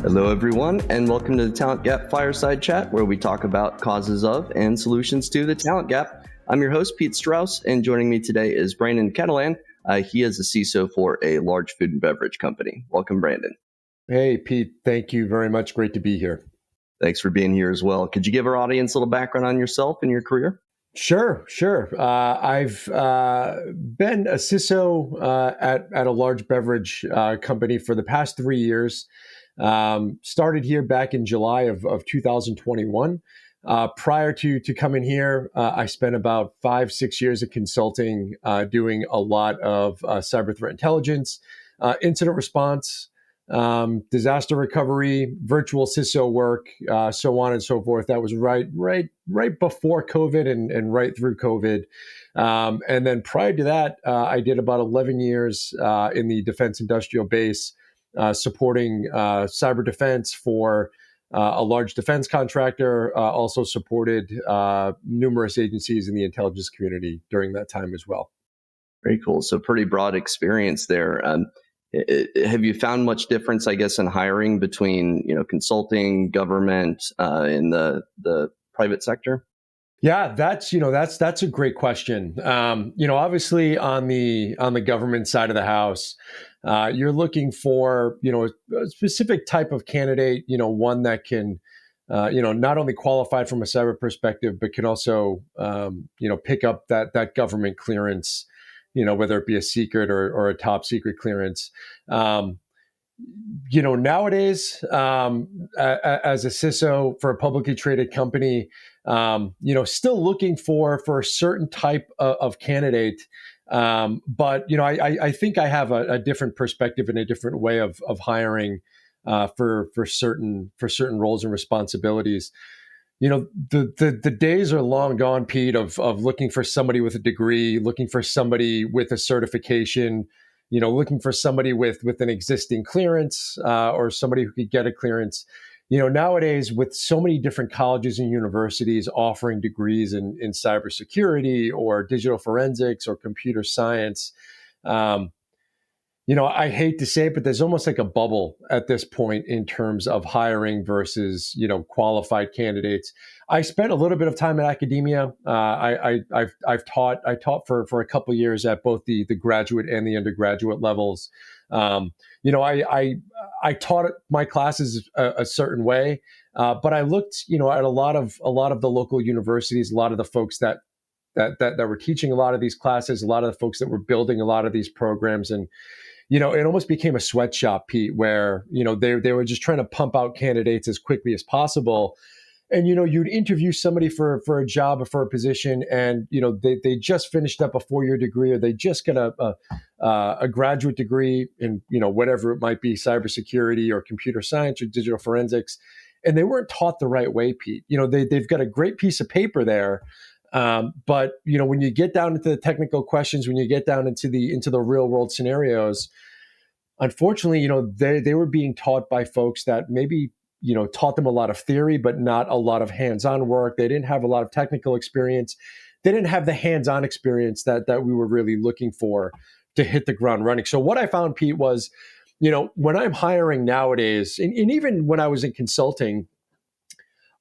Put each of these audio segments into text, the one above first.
Hello, everyone, and welcome to the Talent Gap Fireside Chat, where we talk about causes of and solutions to the talent gap. I'm your host, Pete Strauss, and joining me today is Brandon Catalan. He is a CISO for a large food and beverage company. Welcome, Brandon. Hey, Pete. Thank you very much. Great to be here. Thanks for being here as well. Could you give our audience a little background on yourself and your career? Sure. I've been a CISO at a large beverage company for the past 3 years. Started here back in July of 2021. Prior to coming here, I spent about 5-6 years of consulting, doing a lot of cyber threat intelligence, incident response, disaster recovery, virtual CISO work, so on and so forth. That was right before COVID and right through COVID. And then prior to that, I did about 11 years in the defense industrial base, supporting cyber defense for a large defense contractor. Also supported numerous agencies in the intelligence community during that time as well. Very cool. So pretty broad experience there. Have you found much difference, I guess, in hiring between, consulting, government, in the private sector? Yeah, that's a great question. Obviously on the government side of the house, you're looking for, a specific type of candidate, one that can, not only qualify from a cyber perspective, but can also, pick up that government clearance, whether it be a secret or a top secret clearance. Nowadays, as a CISO for a publicly traded company, still looking for a certain type of candidate. But I think I have a different perspective and a different way of hiring for certain roles and responsibilities. The days are long gone, Pete, of looking for somebody with a degree, looking for somebody with a certification, looking for somebody with an existing clearance, or somebody who could get a clearance. Nowadays, with so many different colleges and universities offering degrees in cybersecurity or digital forensics or computer science, I hate to say it, but there's almost like a bubble at this point in terms of hiring versus, qualified candidates. I spent a little bit of time in academia. I've taught for a couple of years at both the graduate and the undergraduate levels. I taught my classes a certain way, but I looked, at a lot of the local universities, a lot of the folks that were teaching a lot of these classes, a lot of the folks that were building a lot of these programs, and it almost became a sweatshop, Pete, where they were just trying to pump out candidates as quickly as possible. And you'd interview somebody for a job or for a position, and they just finished up a 4-year degree, or they just got a graduate degree in whatever it might be, cybersecurity or computer science or digital forensics, and they weren't taught the right way, Pete. They've got a great piece of paper there, but when you get down into the technical questions, when you get down into the real world scenarios, unfortunately, they were being taught by folks that maybe taught them a lot of theory, but not a lot of hands-on work. They didn't have a lot of technical experience. They didn't have the hands-on experience that we were really looking for to hit the ground running. So what I found, Pete, was, when I'm hiring nowadays, and even when I was in consulting,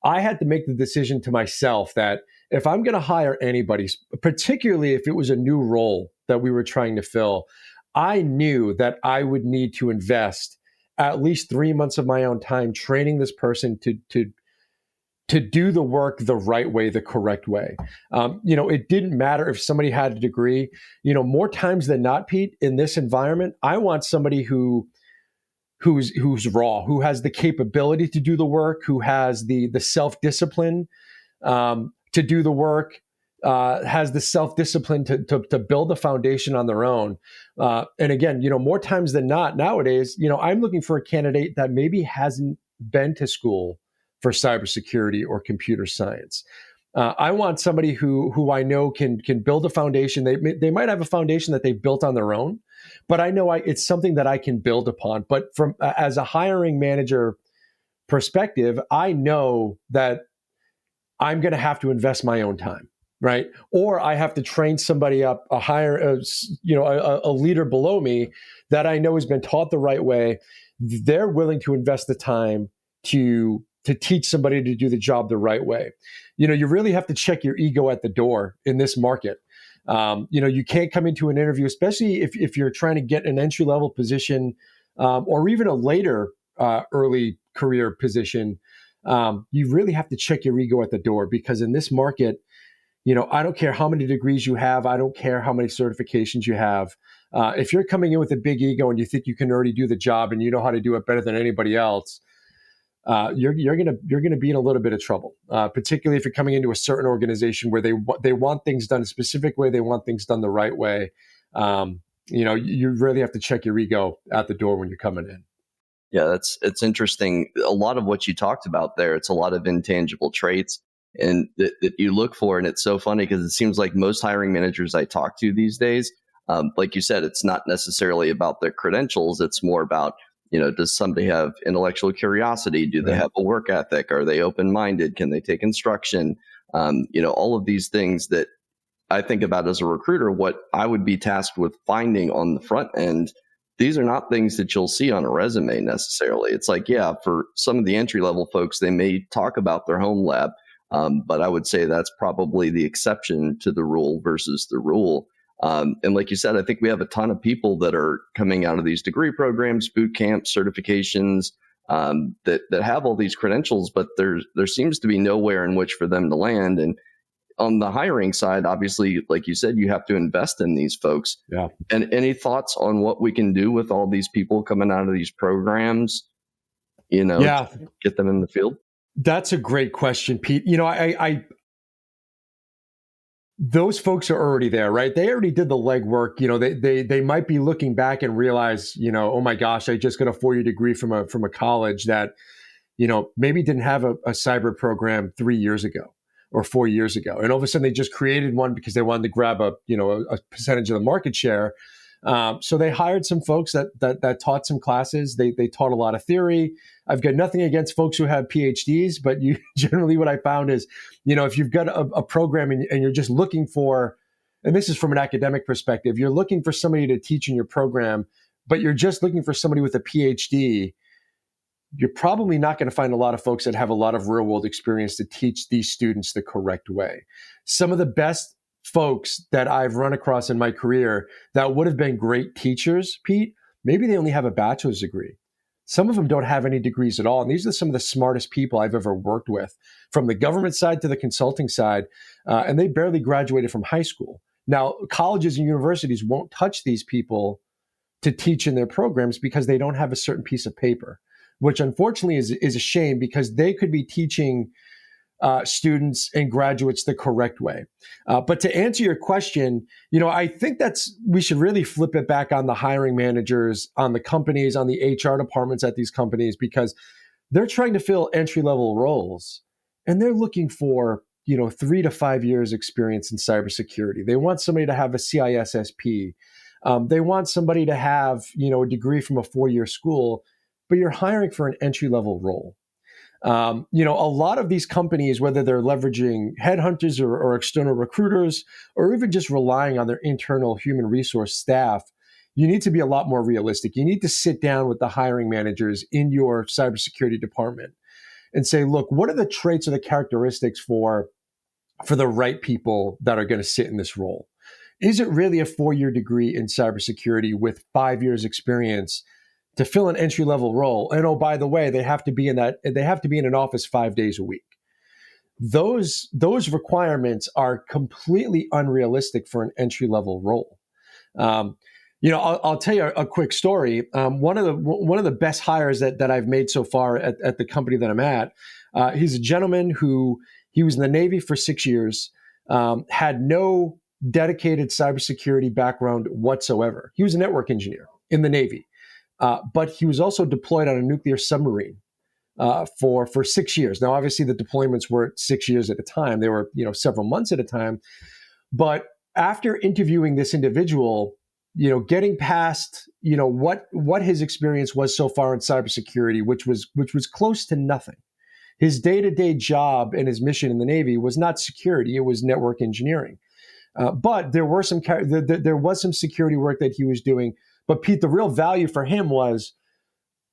I had to make the decision to myself that if I'm going to hire anybody, particularly if it was a new role that we were trying to fill, I knew that I would need to invest at least 3 months of my own time training this person to do the work the right way, the correct way. It didn't matter if somebody had a degree. More times than not, Pete, in this environment, I want somebody who's raw, who has the capability to do the work, who has the self-discipline to do the work, has the self-discipline to build a foundation on their own. And again, more times than not nowadays, I'm looking for a candidate that maybe hasn't been to school for cybersecurity or computer science. I want somebody who I know can build a foundation. They might have a foundation that they've built on their own, but I know it's something that I can build upon. But from as a hiring manager perspective, I know that I'm going to have to invest my own time. right? Or I have to train somebody up, a leader below me that I know has been taught the right way. They're willing to invest the time to teach somebody to do the job the right way. You really have to check your ego at the door in this market. You can't come into an interview, especially if you're trying to get an entry level position, or even a later early career position. You really have to check your ego at the door, because in this market, I don't care how many degrees you have. I don't care how many certifications you have. If you're coming in with a big ego and you think you can already do the job and you know how to do it better than anybody else, you're gonna be in a little bit of trouble. Particularly if you're coming into a certain organization where they want things done a specific way, they want things done the right way. You really have to check your ego at the door when you're coming in. Yeah, it's interesting. A lot of what you talked about there, it's a lot of intangible traits and that you look for. And it's so funny because it seems like most hiring managers I talk to these days, like you said, it's not necessarily about their credentials. It's more about, does somebody have intellectual curiosity? Do they have a work ethic? Are they open-minded? Can they take instruction? All of these things that I think about as a recruiter, what I would be tasked with finding on the front end. These are not things that you'll see on a resume necessarily. It's like, yeah, for some of the entry level folks, they may talk about their home lab, but I would say that's probably the exception to the rule versus the rule. And like you said, I think we have a ton of people that are coming out of these degree programs, boot camps, certifications, that have all these credentials, but there seems to be nowhere in which for them to land. And on the hiring side, obviously, like you said, you have to invest in these folks. Yeah. And any thoughts on what we can do with all these people coming out of these programs, to get them in the field? That's a great question, Pete. Those folks are already there, right? They already did the legwork. They might be looking back and realize, oh my gosh, I just got a 4-year degree from a college that, maybe didn't have a cyber program 3 years ago or 4 years ago. And all of a sudden they just created one because they wanted to grab a percentage of the market share. So they hired some folks that taught some classes. They taught a lot of theory. I've got nothing against folks who have PhDs, but generally what I found is, if you've got a program and you're just looking for, and this is from an academic perspective, you're looking for somebody to teach in your program, but you're just looking for somebody with a PhD, you're probably not going to find a lot of folks that have a lot of real world experience to teach these students the correct way. Some of the best folks that I've run across in my career that would have been great teachers, Pete, maybe they only have a bachelor's degree. Some of them don't have any degrees at all. And these are some of the smartest people I've ever worked with, from the government side to the consulting side. And they barely graduated from high school. Now, colleges and universities won't touch these people to teach in their programs because they don't have a certain piece of paper, which unfortunately is a shame, because they could be teaching students and graduates the correct way. But to answer your question, I think we should really flip it back on the hiring managers, on the companies, on the HR departments at these companies, because they're trying to fill entry-level roles and they're looking for 3 to 5 years experience in cybersecurity. They want somebody to have a CISSP. They want somebody to have a degree from a 4-year school, but you're hiring for an entry-level role. A lot of these companies, whether they're leveraging headhunters or external recruiters, or even just relying on their internal human resource staff, you need to be a lot more realistic. You need to sit down with the hiring managers in your cybersecurity department and say, look, what are the traits or the characteristics for the right people that are going to sit in this role? Is it really a 4-year degree in cybersecurity with 5 years experience to fill an entry-level role? And oh, by the way, they have to be in an office 5 days a week. Those requirements are completely unrealistic for an entry-level role. I'll tell you a quick story. One of the best hires that I've made so far at the company that I'm at, he's a gentleman who he was in the Navy for 6 years, had no dedicated cybersecurity background whatsoever. He was a network engineer in the Navy. But he was also deployed on a nuclear submarine for 6 years. Now, obviously, the deployments weren't 6 years at a time; they were several months at a time. But after interviewing this individual, getting past what his experience was so far in cybersecurity, which was close to nothing, His day-to-day job and his mission in the Navy was not security; it was network engineering. But there was some security work that he was doing. But Pete, the real value for him was,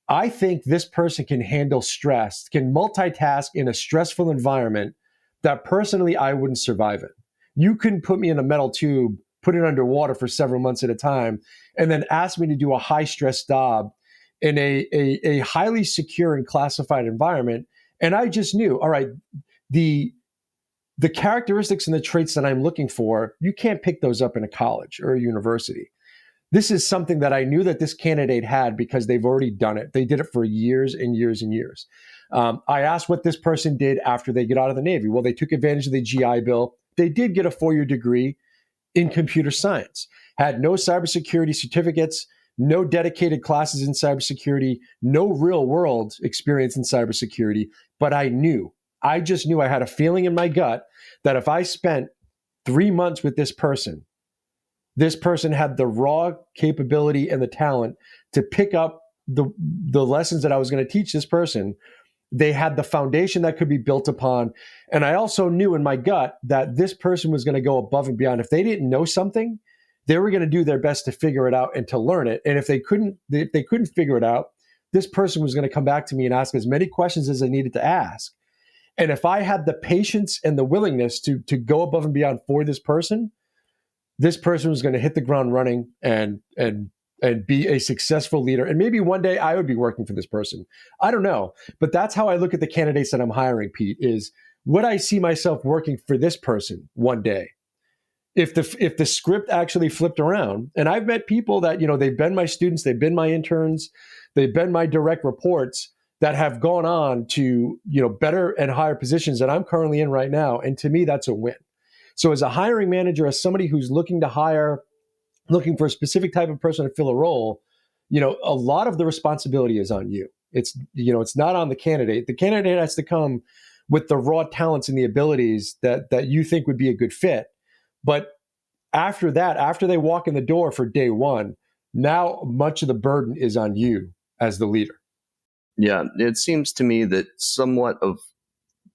I think this person can handle stress, can multitask in a stressful environment that personally I wouldn't survive in. You couldn't put me in a metal tube, put it underwater for several months at a time, and then ask me to do a high stress job in a highly secure and classified environment. And I just knew, all right, the characteristics and the traits that I'm looking for, you can't pick those up in a college or a university. This is something that I knew that this candidate had because they've already done it. They did it for years and years and years. I asked what this person did after they get out of the Navy. Well, they took advantage of the GI Bill. They did get a 4-year degree in computer science, had no cybersecurity certificates, no dedicated classes in cybersecurity, no real world experience in cybersecurity. But I just knew, I had a feeling in my gut that if I spent 3 months with this person had the raw capability and the talent to pick up the lessons that I was going to teach this person. They had the foundation that could be built upon. And I also knew in my gut that this person was going to go above and beyond. If they didn't know something, they were going to do their best to figure it out and to learn it. And if they couldn't figure it out, this person was going to come back to me and ask as many questions as they needed to ask. And if I had the patience and the willingness to go above and beyond for this person was going to hit the ground running and be a successful leader. And maybe one day I would be working for this person. I don't know. But that's how I look at the candidates that I'm hiring, Pete, is would I see myself working for this person one day? If the script actually flipped around, and I've met people that, they've been my students, they've been my interns, they've been my direct reports that have gone on to, better and higher positions that I'm currently in right now. And to me, that's a win. So as a hiring manager, as somebody who's looking for a specific type of person to fill a role, a lot of the responsibility is on you. It's not on the candidate. The candidate has to come with the raw talents and the abilities that you think would be a good fit. But after that, after they walk in the door for day one, now much of the burden is on you as the leader. Yeah, it seems to me that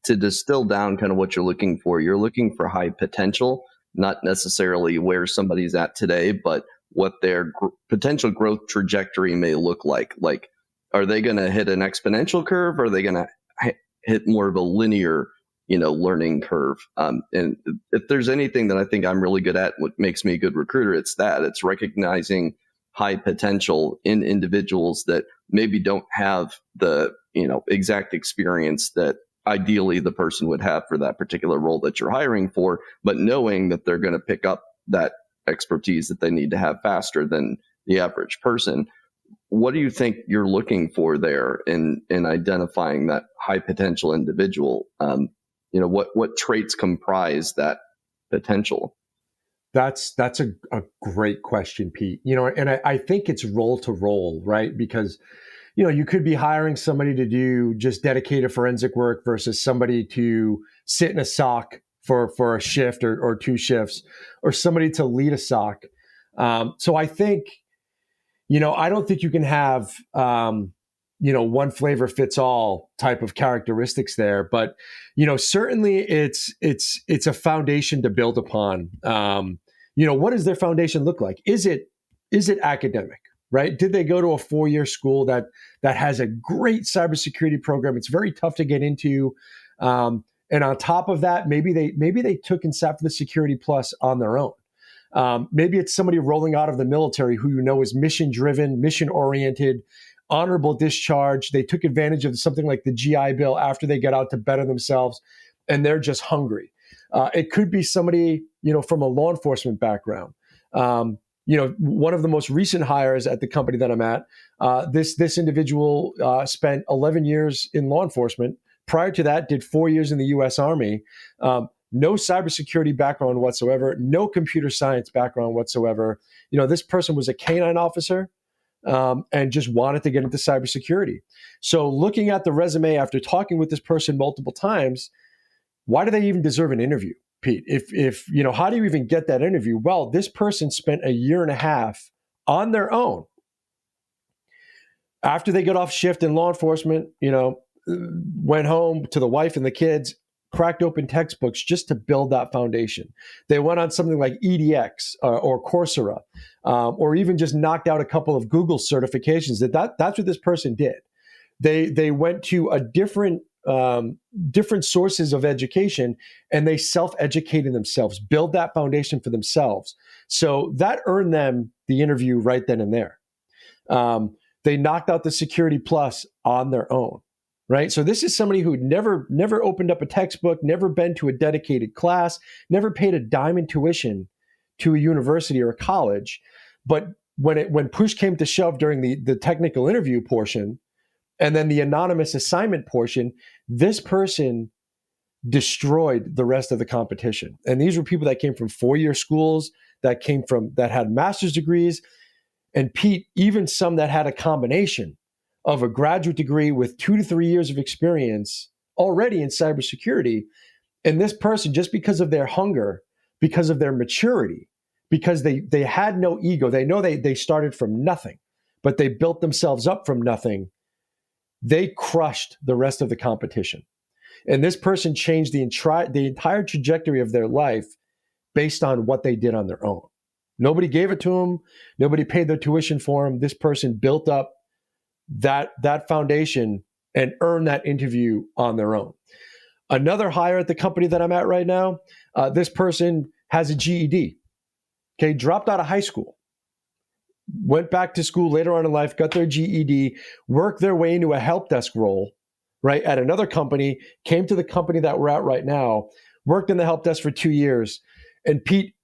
to distill down kind of what you're looking for high potential, not necessarily where somebody's at today, but what their potential growth trajectory may look like. Like, are they going to hit an exponential curve? Or are they going to hit more of a linear, learning curve? And if there's anything that I think I'm really good at, what makes me a good recruiter, it's recognizing high potential in individuals that maybe don't have the, exact experience that ideally the person would have for that particular role that you're hiring for, but knowing that they're going to pick up that expertise that they need to have faster than the average person. What do you think you're looking for there in identifying that high potential individual? What traits comprise that potential? That's a great question, Pete. And I think it's role to role, right? Because you could be hiring somebody to do just dedicated forensic work versus somebody to sit in a SOC for a shift or 2 shifts, or somebody to lead a SOC. So I think, I don't think you can have, one flavor fits all type of characteristics there. But, certainly it's a foundation to build upon. What does their foundation look like? Is it academic? Right? Did they go to a 4-year school that has a great cybersecurity program? It's very tough to get into. And on top of that, maybe they took and sat for the Security Plus on their own. Maybe it's somebody rolling out of the military who is mission-driven, mission-oriented, honorable discharge. They took advantage of something like the GI Bill after they get out to better themselves, and they're just hungry. It could be somebody, from a law enforcement background. One of the most recent hires at the company that I'm at, this individual spent 11 years in law enforcement. Prior to that, did 4 years in the U.S. Army. No cybersecurity background whatsoever, no computer science background whatsoever. This person was a canine officer and just wanted to get into cybersecurity. So looking at the resume after talking with this person multiple times, why do they even deserve an interview? Pete, if how do you even get that interview? Well, this person spent 1.5 years on their own. After they got off shift in law enforcement, went home to the wife and the kids, cracked open textbooks just to build that foundation. They went on something like EDX or Coursera, or even just knocked out a couple of Google certifications. That's what this person did. They went to a different sources of education, and they self-educated themselves, build that foundation for themselves. So that earned them the interview right then and there. They knocked out the Security Plus on their own, right? So this is somebody who never opened up a textbook, never been to a dedicated class, never paid a dime in tuition to a university or a college. But when push came to shove during the technical interview portion, and then the anonymous assignment portion, this person destroyed the rest of the competition. And these were people that came from 4-year schools, that had master's degrees, and Pete, even some that had a combination of a graduate degree with 2 to 3 years of experience already in cybersecurity. And this person, just because of their hunger, because of their maturity, because they had no ego, they know they started from nothing, but they built themselves up from nothing. They crushed the rest of the competition. And this person changed the entire trajectory of their life based on what they did on their own. Nobody gave it to them. Nobody paid their tuition for them. This person built up that foundation and earned that interview on their own. Another hire at the company that I'm at right now, this person has a GED, okay, dropped out of high school, went back to school later on in life, got their GED, worked their way into a help desk role, right, at another company, came to the company that we're at right now, worked in the help desk for 2 years. And Pete,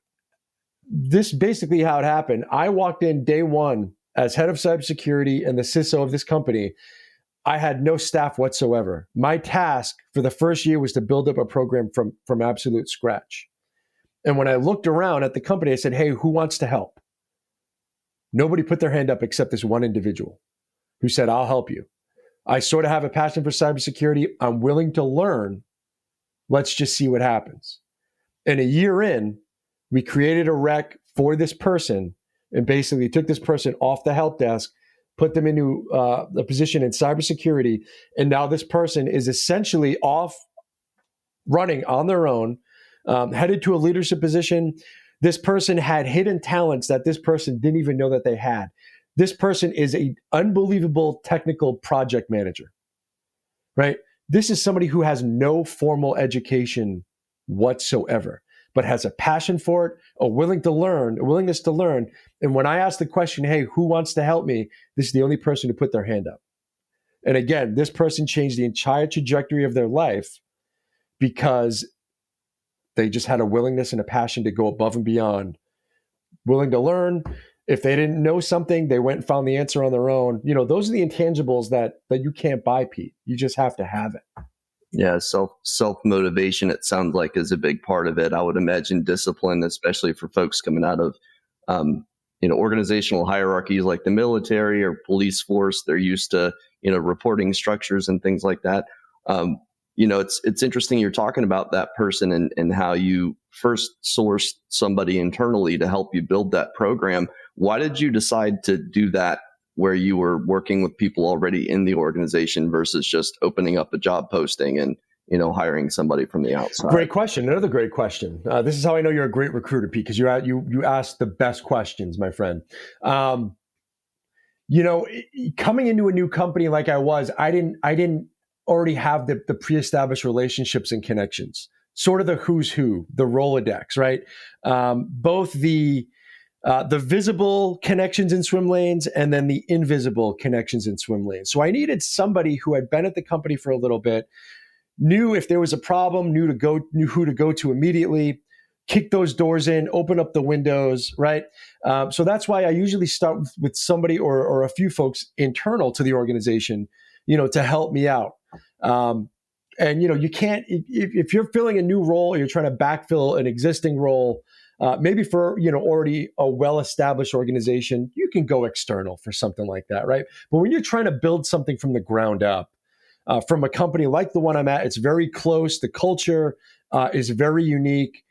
this basically how it happened. I walked in day one as head of cybersecurity and the CISO of this company. I had no staff whatsoever. My task for the first year was to build up a program from absolute scratch. And when I looked around at the company, I said, hey, who wants to help? Nobody put their hand up except this one individual who said, I'll help you. I sort of have a passion for cybersecurity. I'm willing to learn. Let's just see what happens. And a year in, we created a rec for this person and basically took this person off the help desk, put them into a position in cybersecurity. And now this person is essentially off running on their own, headed to a leadership position. This person had hidden talents that this person didn't even know that they had. This person is an unbelievable technical project manager, right? This is somebody who has no formal education whatsoever, but has a passion for it, a willingness to learn. And when I ask the question, hey, who wants to help me? This is the only person to put their hand up. And again, this person changed the entire trajectory of their life because they just had a willingness and a passion to go above and beyond, willing to learn. If they didn't know something, they went and found the answer on their own. You know, those are the intangibles that you can't buy, Pete. You just have to have it. Yeah, self motivation, it sounds like, is a big part of it. I would imagine discipline, especially for folks coming out of organizational hierarchies like the military or police force. They're used to reporting structures and things like that. It's interesting you're talking about that person and how you first sourced somebody internally to help you build that program. Why did you decide to do that where you were working with people already in the organization versus just opening up a job posting and hiring somebody from the outside? Great question. Another great question. This is how I know you're a great recruiter, Pete, because you ask the best questions, my friend. Coming into a new company like I was, I didn't already have the pre-established relationships and connections, sort of the who's who, the Rolodex, right? Both the visible connections in swim lanes and then the invisible connections in swim lanes. So I needed somebody who had been at the company for a little bit, knew if there was a problem, knew who to go to immediately, kick those doors in, open up the windows, right? So that's why I usually start with somebody or a few folks internal to the organization, to help me out. You can't, if you're filling a new role, or you're trying to backfill an existing role, maybe for, already a well-established organization, you can go external for something like that, right? But when you're trying to build something from the ground up, from a company like the one I'm at, it's very close. The culture is very unique,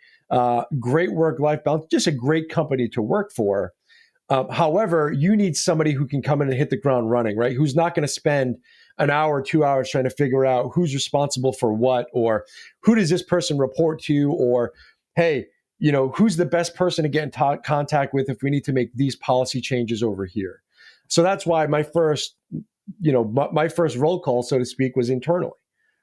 great work-life balance, just a great company to work for. However, you need somebody who can come in and hit the ground running, right? Who's not going to spend an hour, 2 hours trying to figure out who's responsible for what, or who does this person report to, or, hey, who's the best person to get in contact with if we need to make these policy changes over here. So that's why my first roll call, so to speak, was internally,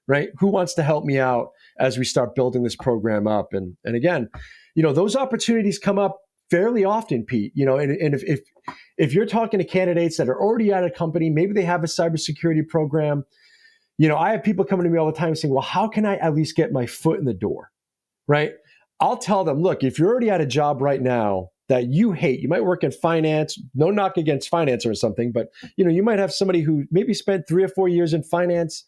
right? Who wants to help me out as we start building this program up? And again, those opportunities come up fairly often, Pete. And if you're talking to candidates that are already at a company, maybe they have a cybersecurity program. I have people coming to me all the time saying, well, how can I at least get my foot in the door, right? I'll tell them, look, if you're already at a job right now that you hate, you might work in finance, no knock against finance or something, but you might have somebody who maybe spent 3 or 4 years in finance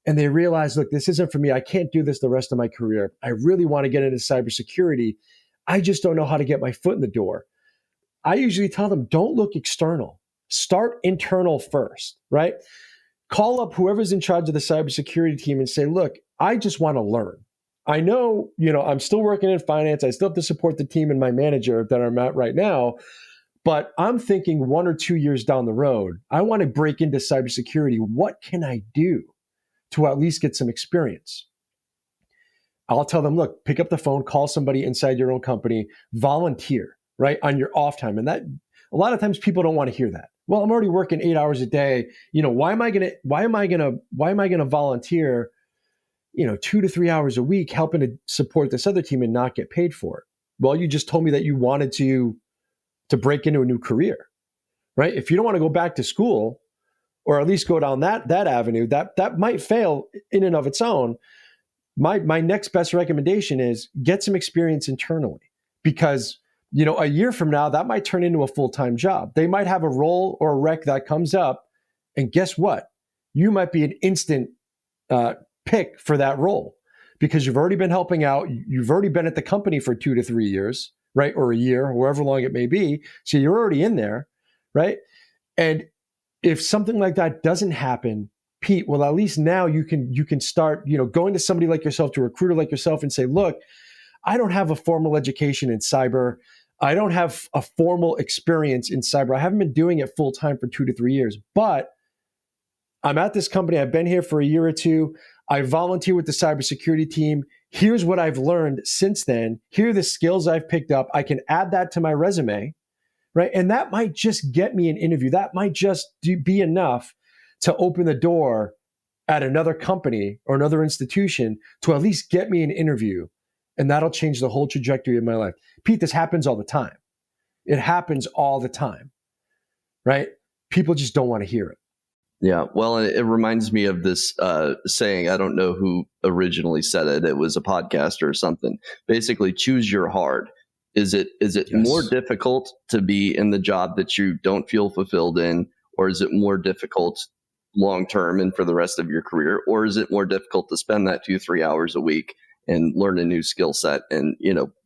and they realize, look, this isn't for me. I can't do this the rest of my career. I really want to get into cybersecurity. I just don't know how to get my foot in the door. I usually tell them, don't look external. Start internal first, right? Call up whoever's in charge of the cybersecurity team and say, look, I just want to learn. I know, I'm still working in finance. I still have to support the team and my manager that I'm at right now, but I'm thinking 1 or 2 years down the road, I want to break into cybersecurity. What can I do to at least get some experience? I'll tell them, look, pick up the phone, call somebody inside your own company, volunteer, right, on your off time. And that, a lot of times people don't want to hear that. Well, I'm already working 8 hours a day. Why am I going to volunteer 2 to 3 hours a week helping to support this other team and not get paid for it? Well, you just told me that you wanted to break into a new career, right? If you don't want to go back to school, or at least go down that avenue, that might fail in and of its own. My next best recommendation is get some experience internally, because a year from now that might turn into a full-time job. They might have a role or a rec that comes up, and guess what? You might be an instant pick for that role because you've already been helping out. You've already been at the company for 2 to 3 years, right? Or a year, however long it may be. So you're already in there, right? And if something like that doesn't happen, Pete, well, at least now you can start, going to somebody like yourself, to a recruiter like yourself, and say, look, I don't have a formal education in cyber. I don't have a formal experience in cyber. I haven't been doing it full time for 2 to 3 years, but I'm at this company. I've been here for a year or two. I volunteer with the cybersecurity team. Here's what I've learned since then. Here are the skills I've picked up. I can add that to my resume, right? And that might just get me an interview. That might just be enough to open the door at another company or another institution to at least get me an interview. And that'll change the whole trajectory of my life. Pete, this happens all the time. It happens all the time, right? People just don't want to hear it. Yeah, well, it reminds me of this saying. I don't know who originally said it. It was a podcast or something. Basically, choose your hard. Is it yes. more difficult to be in the job that you don't feel fulfilled in, or is it more difficult long term and for the rest of your career, or is it more difficult to spend that 2-3 hours a week and learn a new skill set and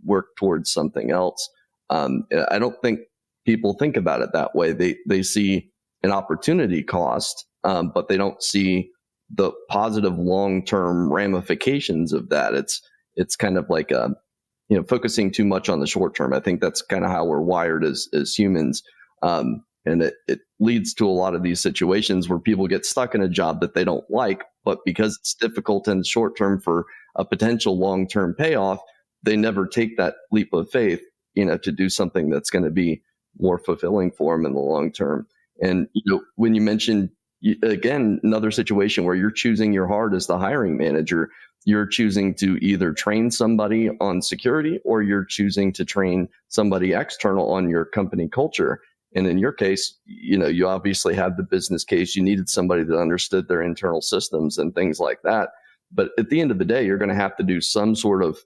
work towards something else? I don't think people think about it that way. They see an opportunity cost, but they don't see the positive long-term ramifications of that. It's kind of like focusing too much on the short term. I think that's kind of how we're wired as humans, and it leads to a lot of these situations where people get stuck in a job that they don't like, but because it's difficult in the short term for a potential long-term payoff, they never take that leap of faith, to do something that's going to be more fulfilling for them in the long term. And when you mentioned, again, another situation where you're choosing your hard as the hiring manager, you're choosing to either train somebody on security or you're choosing to train somebody external on your company culture. And in your case, you obviously had the business case. You needed somebody that understood their internal systems and things like that. But at the end of the day, you're going to have to do some sort of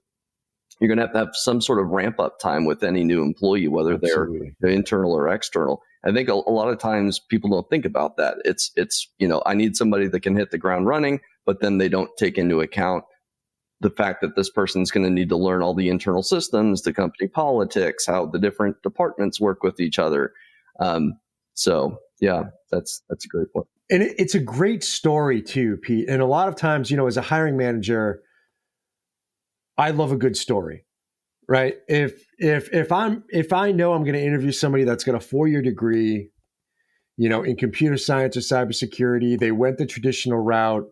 ramp up time with any new employee, whether Absolutely. They're internal or external. I think a lot of times people don't think about that. It's I need somebody that can hit the ground running, but then they don't take into account the fact that this person's going to need to learn all the internal systems, the company politics, how the different departments work with each other. So yeah, that's a great point. And it's a great story too, Pete. And a lot of times, as a hiring manager, I love a good story, right? If I know I'm going to interview somebody that's got a 4-year degree, in computer science or cybersecurity. They went the traditional route.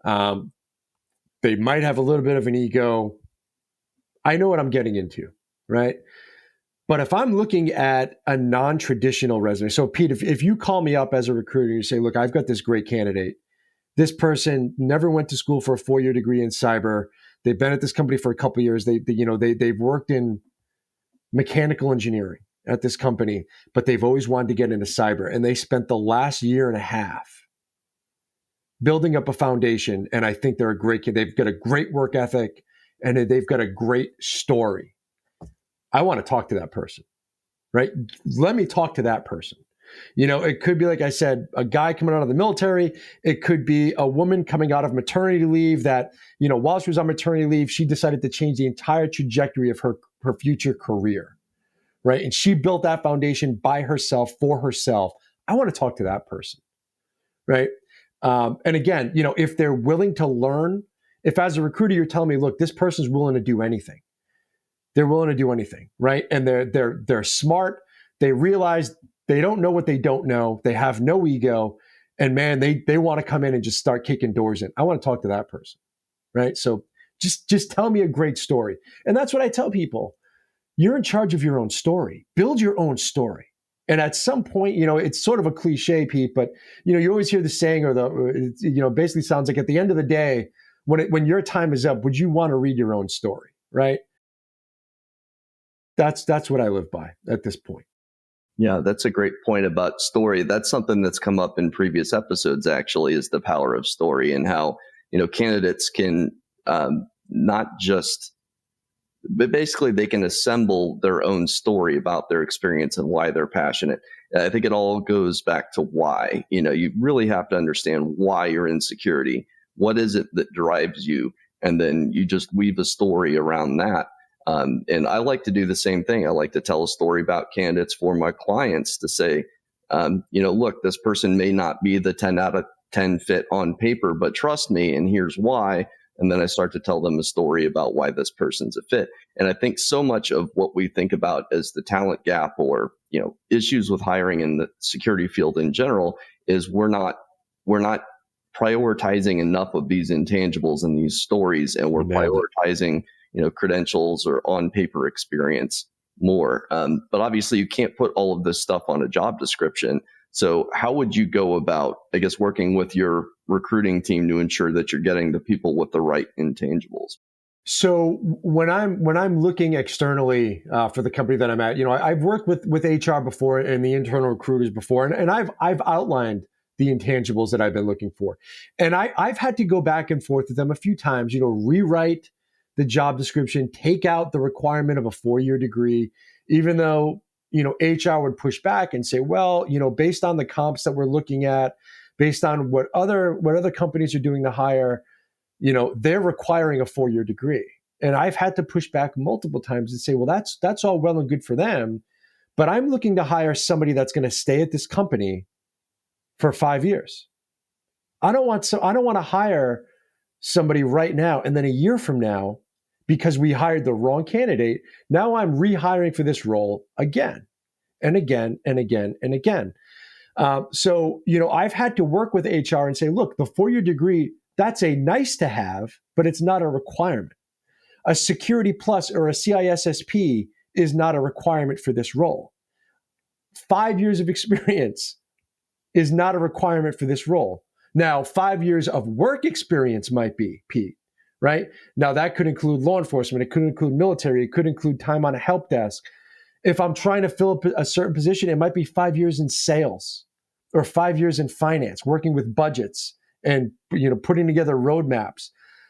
They might have a little bit of an ego. I know what I'm getting into, right? But if I'm looking at a non-traditional resume, so Pete, if you call me up as a recruiter and you say, look, I've got this great candidate. This person never went to school for a 4-year degree in cyber. They've been at this company for a couple of years. They've worked in mechanical engineering at this company, but they've always wanted to get into cyber. And they spent the last year and a half building up a foundation. And I think they're a great kid. They've got a great work ethic and they've got a great story. I want to talk to that person, right? Let me talk to that person. It could be, like I said, a guy coming out of the military. It could be a woman coming out of maternity leave that, while she was on maternity leave, she decided to change the entire trajectory of her future career, right? And she built that foundation by herself, for herself. I want to talk to that person, right? And again, if they're willing to learn, if as a recruiter, you're telling me, look, this person's willing to do anything. They're willing to do anything, right? And they're smart. They realize they don't know what they don't know. They have no ego. And man, they want to come in and just start kicking doors in. I want to talk to that person, right? So just tell me a great story. And that's what I tell people. You're in charge of your own story. Build your own story. And at some point, it's sort of a cliche, Pete, but you always hear the saying, basically sounds like at the end of the day, when your time is up, would you want to read your own story, right? That's what I live by at this point. Yeah, that's a great point about story. That's something that's come up in previous episodes, actually, is the power of story and how, candidates can not just, but basically they can assemble their own story about their experience and why they're passionate. I think it all goes back to why. You really have to understand why you're in security. What is it that drives you? And then you just weave a story around that. And I like to do the same thing. I like to tell a story about candidates for my clients to say, look, this person may not be the 10 out of 10 fit on paper, but trust me, and here's why. And then I start to tell them a story about why this person's a fit. And I think so much of what we think about as the talent gap or, issues with hiring in the security field in general is we're not prioritizing enough of these intangibles and these stories, and we're prioritizing credentials or on paper experience more. But obviously you can't put all of this stuff on a job description. So how would you go about, I guess, working with your recruiting team to ensure that you're getting the people with the right intangibles? So when I'm looking externally for the company that I'm at, I've worked with HR before and the internal recruiters before, and I've outlined the intangibles that I've been looking for. And I've had to go back and forth with them a few times, rewrite the job description, take out the requirement of a 4-year degree, even though, HR would push back and say, well, based on the comps that we're looking at, based on what other companies are doing to hire, they're requiring a 4-year degree. And I've had to push back multiple times and say, well, that's all well and good for them, but I'm looking to hire somebody that's going to stay at this company for 5 years. I don't want to hire somebody right now and then a year from now, because we hired the wrong candidate, now I'm rehiring for this role again and again and again and again. So I've had to work with HR and say, look, the 4-year degree, that's a nice to have, but it's not a requirement. A Security Plus or a CISSP is not a requirement for this role. 5 years of experience is not a requirement for this role. Now, 5 years of work experience might be, Pete, right? Now, that could include law enforcement. It could include military. It could include time on a help desk. If I'm trying to fill a certain position, it might be 5 years in sales or 5 years in finance, working with budgets and putting together roadmaps.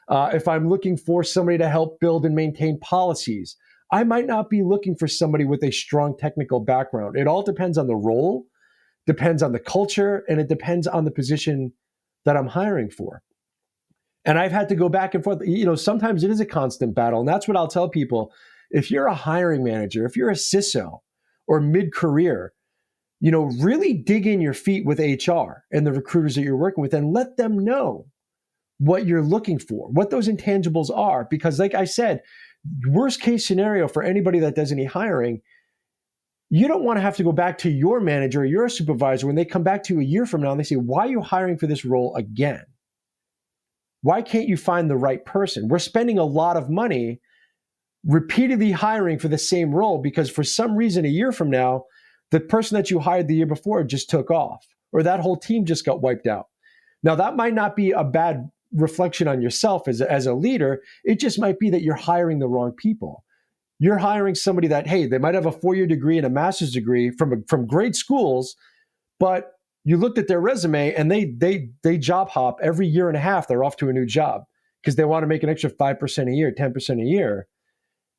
If I'm looking for somebody to help build and maintain policies, I might not be looking for somebody with a strong technical background. It all depends on the role, depends on the culture, and it depends on the position that I'm hiring for. And I've had to go back and forth. Sometimes it is a constant battle. And that's what I'll tell people. If you're a hiring manager, if you're a CISO or mid-career, really dig in your feet with HR and the recruiters that you're working with and let them know what you're looking for, what those intangibles are. Because like I said, worst case scenario for anybody that does any hiring, you don't want to have to go back to your manager or your supervisor when they come back to you a year from now and they say, why are you hiring for this role again? Why can't you find the right person? We're spending a lot of money repeatedly hiring for the same role because for some reason a year from now, the person that you hired the year before just took off, or that whole team just got wiped out. Now, that might not be a bad reflection on yourself as a leader. It just might be that you're hiring the wrong people. You're hiring somebody that, hey, they might have a 4-year degree and a master's degree from great schools, but you looked at their resume and they job hop every year and a half. They're off to a new job because they want to make an extra 5% a year, 10% a year.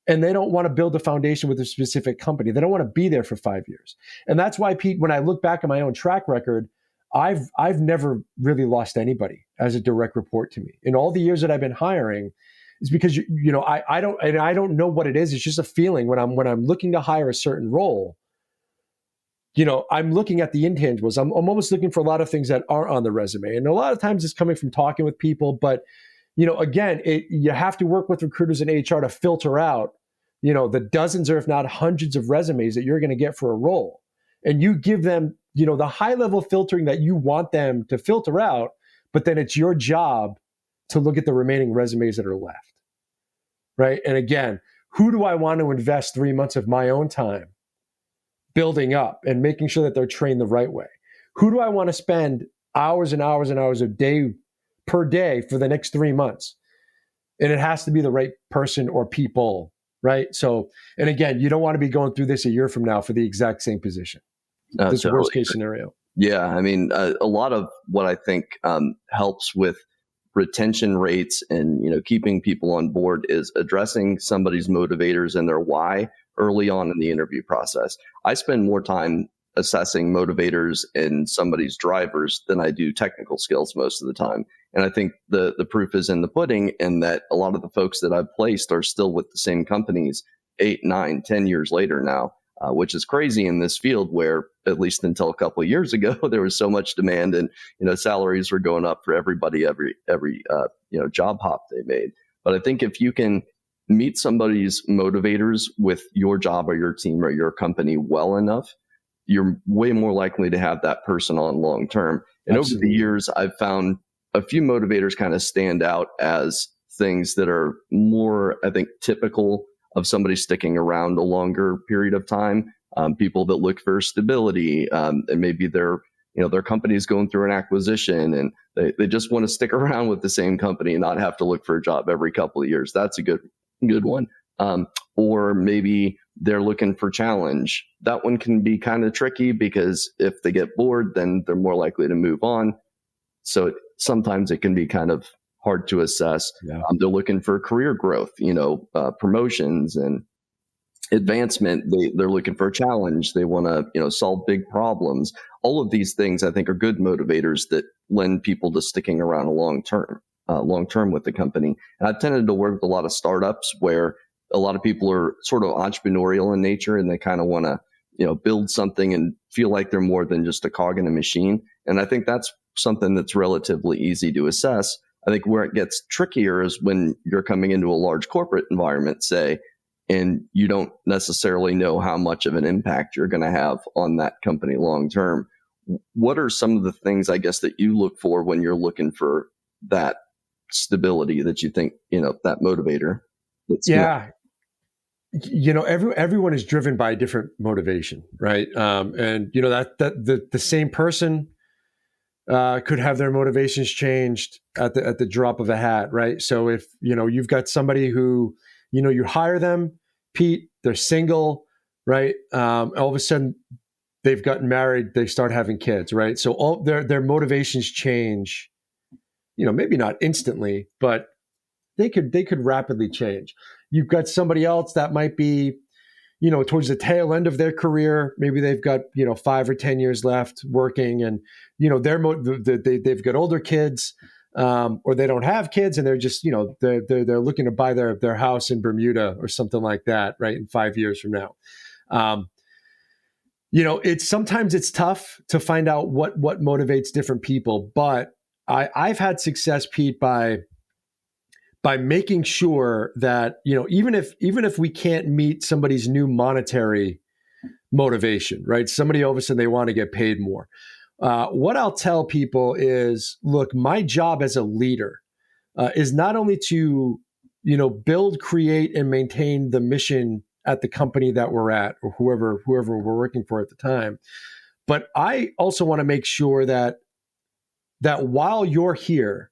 And they don't want to build a foundation with a specific company. They don't want to be there for 5 years. And that's why, Pete, when I look back at my own track record, I've never really lost anybody as a direct report to me. In all the years that I've been hiring, is because I don't know what it is. It's just a feeling when I'm looking to hire a certain role. I'm looking at the intangibles. I'm almost looking for a lot of things that aren't on the resume. And a lot of times it's coming from talking with people, but again, you have to work with recruiters and HR to filter out, the dozens or if not hundreds of resumes that you're going to get for a role. And you give them, the high level filtering that you want them to filter out, but then it's your job to look at the remaining resumes that are left. Right. And again, who do I want to invest 3 months of my own time building up and making sure that they're trained the right way? Who do I want to spend hours and hours and hours a day per day for the next 3 months? And it has to be the right person or people, right? So, and again, you don't want to be going through this a year from now for the exact same position. This is the worst case scenario. Yeah. I mean, a lot of what I think helps with retention rates and, keeping people on board is addressing somebody's motivators and their why early on in the interview process. I spend more time assessing motivators in somebody's drivers than I do technical skills most of the time. And I think the proof is in the pudding, in that a lot of the folks that I've placed are still with the same companies 8, 9, 10 years later now, which is crazy in this field where, at least until a couple of years ago, there was so much demand and, salaries were going up for everybody, every job hop they made. But I think if you can meet somebody's motivators with your job or your team or your company well enough, you're way more likely to have that person on long term. And Absolutely. Over the years, I've found a few motivators kind of stand out as things that are more, I think, typical of somebody sticking around a longer period of time. People that look for stability, and maybe their company's going through an acquisition and they just want to stick around with the same company and not have to look for a job every couple of years. That's a good one. Or maybe they're looking for challenge. That one can be kind of tricky because if they get bored, then they're more likely to move on. So sometimes it can be kind of hard to assess. Yeah. They're looking for career growth, promotions and advancement. They're looking for a challenge. They want to, solve big problems. All of these things, I think, are good motivators that lend people to sticking around long term with the company. And I've tended to work with a lot of startups where a lot of people are sort of entrepreneurial in nature and they kind of want to, build something and feel like they're more than just a cog in a machine. And I think that's something that's relatively easy to assess. I think where it gets trickier is when you're coming into a large corporate environment, say, and you don't necessarily know how much of an impact you're going to have on that company long term. What are some of the things, I guess, that you look for when you're looking for that stability that you think, that motivator? Everyone is driven by a different motivation, right? And that the same person could have their motivations changed at the drop of a hat, right? So if you've got somebody who you hire them, Pete, they're single, right? All of a sudden they've gotten married, they start having kids, right? So all their motivations change. Maybe not instantly, but they could rapidly change. You've got somebody else that might be, towards the tail end of their career. Maybe they've got 5 or 10 years left working, and they've got older kids, or they don't have kids, and they're just they're looking to buy their house in Bermuda or something like that, right? In 5 years from now. Sometimes it's tough to find out what motivates different people, but I've had success, Pete, by making sure that even if we can't meet somebody's new monetary motivation, right? Somebody all of a sudden they want to get paid more. What I'll tell people is, look, my job as a leader is not only to, build, create, and maintain the mission at the company that we're at, or whoever we're working for at the time, but I also want to make sure that while you're here,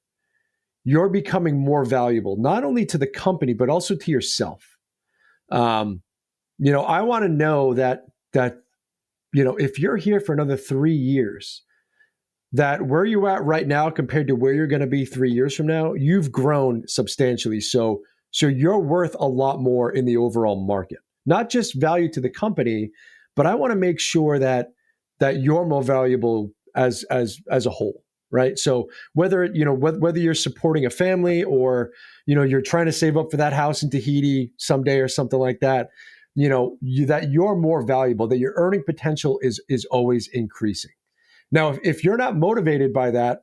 you're becoming more valuable, not only to the company but also to yourself. I want to know that if you're here for another 3 years, that where you're at right now compared to where you're going to be 3 years from now, you've grown substantially. So you're worth a lot more in the overall market, not just value to the company, but I want to make sure that you're more valuable as a whole, right? So whether you're supporting a family or you're trying to save up for that house in Tahiti someday or something like that, that you're more valuable, that your earning potential is always increasing. Now, if you're not motivated by that,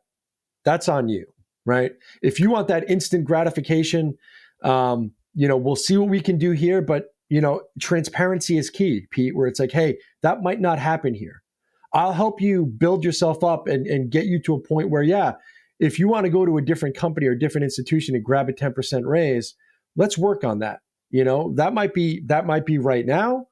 that's on you, right? If you want that instant gratification, we'll see what we can do here, but transparency is key, Pete, where it's like, hey, that might not happen here. I'll help you build yourself up and get you to a point where, yeah, if you want to go to a different company or a different institution and grab a 10% raise, let's work on that. That might be right now.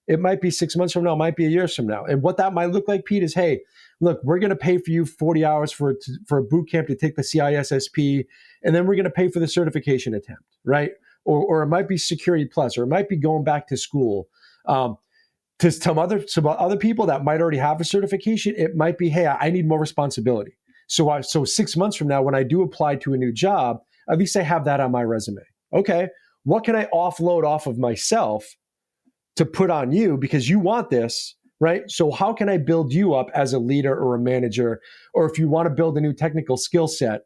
It might be 6 months from now, it might be a year from now. And what that might look like, Pete, is, hey, look, we're going to pay for you 40 hours for a boot camp to take the CISSP, and then we're going to pay for the certification attempt, right? Or it might be Security Plus, or it might be going back to school. To some other people that might already have a certification, it might be, hey, I need more responsibility. So 6 months from now, when I do apply to a new job, at least I have that on my resume. Okay, what can I offload off of myself to put on you because you want this, right? So how can I build you up as a leader or a manager? Or if you want to build a new technical skill set,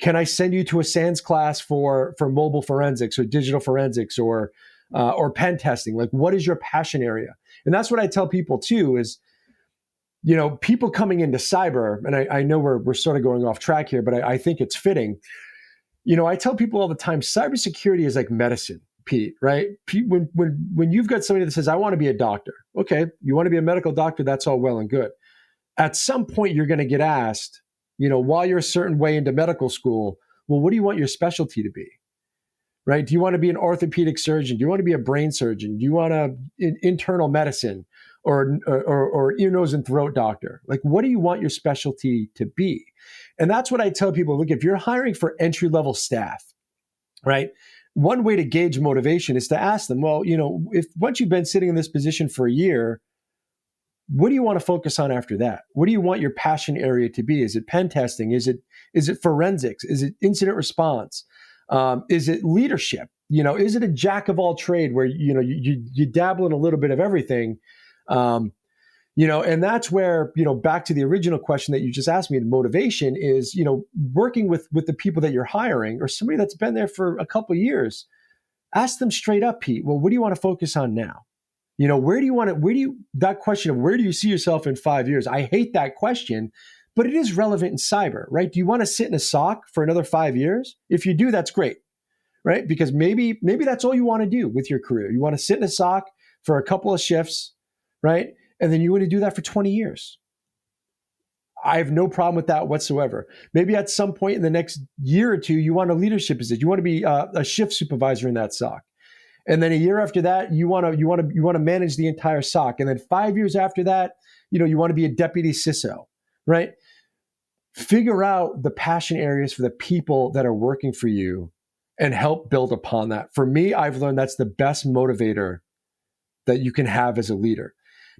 can I send you to a SANS class for mobile forensics or digital forensics or pen testing? Like, what is your passion area? And that's what I tell people too is, people coming into cyber, and I know we're sort of going off track here, but I think it's fitting. I tell people all the time, cybersecurity is like medicine, Pete, right? Pete, when you've got somebody that says, I want to be a doctor. Okay, you want to be a medical doctor, that's all well and good. At some point, you're going to get asked, while you're a certain way into medical school, well, what do you want your specialty to be? Right? Do you want to be an orthopedic surgeon? Do you want to be a brain surgeon? Do you want internal medicine or ear, nose, and throat doctor? Like, what do you want your specialty to be? And that's what I tell people. Look, if you're hiring for entry-level staff, right? One way to gauge motivation is to ask them, well, if once you've been sitting in this position for a year, what do you want to focus on after that? What do you want your passion area to be? Is it pen testing? Is it forensics? Is it incident response? Is it leadership? Is it a jack of all trade where you dabble in a little bit of everything? And that's where back to the original question that you just asked me. The motivation is working with the people that you're hiring or somebody that's been there for a couple of years. Ask them straight up, Pete. Well, what do you want to focus on now? That question of where do you see yourself in 5 years? I hate that question, but it is relevant in cyber, right? Do you want to sit in a SOC for another 5 years? If you do, that's great, right? Because maybe that's all you want to do with your career. You want to sit in a SOC for a couple of shifts, right? And then you want to do that for 20 years. I have no problem with that whatsoever. Maybe at some point in the next year or two, you want a leadership position. You want to be a shift supervisor in that SOC. And then a year after that, you want to manage the entire SOC. And then 5 years after that, you want to be a deputy CISO, right? Figure out the passion areas for the people that are working for you and help build upon that. For me, I've learned that's the best motivator that you can have as a leader,